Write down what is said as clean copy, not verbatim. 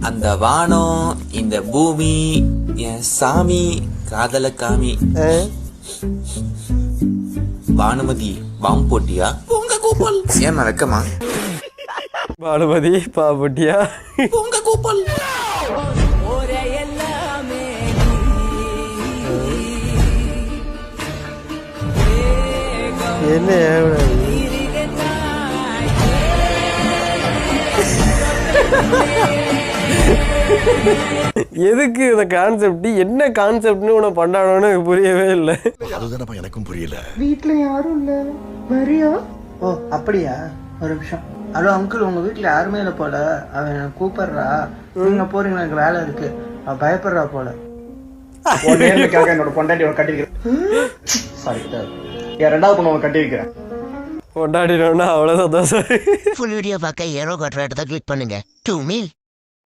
அந்த வானம் இந்த பூமி என் சாமி காதல காமி. பானுமதி பாம்பு போட்டியா உங்க கூப்பல் ஏன் வெக்கமா? பானுமதி பாம்புட்டியா உங்க கூப்பல். என்ன எதுக்கு இந்த கான்செப்ட், என்ன கான்செப்ட்னு உன பண்ணானோன்னு எனக்கு புரியவே இல்லை. அதுதானப்பா எனக்கும் புரியல. வீட்டுல யாரும் இல்ல வரியா? ஓ அப்படியா, ஒரு நிமிஷம். ஹலோ அங்கிள், உங்க வீட்டுல யாருமே இல்ல போல, அவன் கூப்பிடுறா, நீங்க போறீங்களா, எனக்கு வேலை இருக்கு, அவ பயப்படுறா போல. என்னோட பொண்டாட்டி கட்டிருக்கிறேன். சாரி, என் ரெண்டாவது பொண்ணு கட்டி வைக்கிறேன். கொண்டாடினோம்னா அவ்வளோ சந்தோஷம். ஃபுல் வீடியோ பார்க்க ஏரோ காட்டுற இடத்த கிளிக் பண்ணுங்க. 2 மீல்